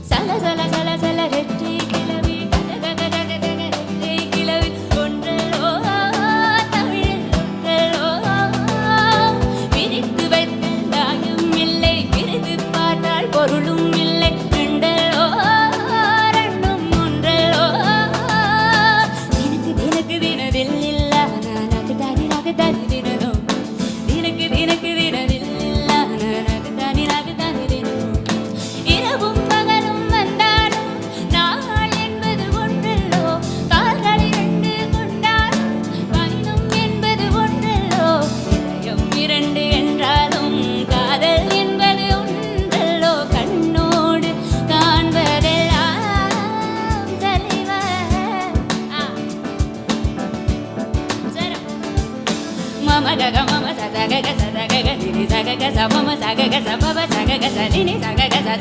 சல சல சல சல ரெட்டை கிளவி ரெட்டை கிளவி ஒன்றலோ தமிழில் ஒன்றலோ விரித்து வைத்தாயும் இல்லை விரித்து பார்த்தால் பொருளும் இல்லை ரெண்டலோ ரெண்டும் ஒன்றலோ தினக்கு தினக்கு தினதில் இல்ல நானக்கு தானி தினதும் தினக்கு தினக்கு தினதில் இல்ல நானக்கு தானி தினதும் இரவும் பகலும் வந்தாலும் நாள் என்பது ஒன்றல்லோ கால்கள் இரண்டு கொண்டாலும் பயணம் என்பது ஒன்றல்லோ இதயம் இரண்டு என்றாலும் காதல் என்பது ஒன்றல்லோ கண்ணோடு காண்பதெல்லாம் தலைவர் மம கக மம சதக சதக நினி சக சமம சக சமப சக சனினி சக ச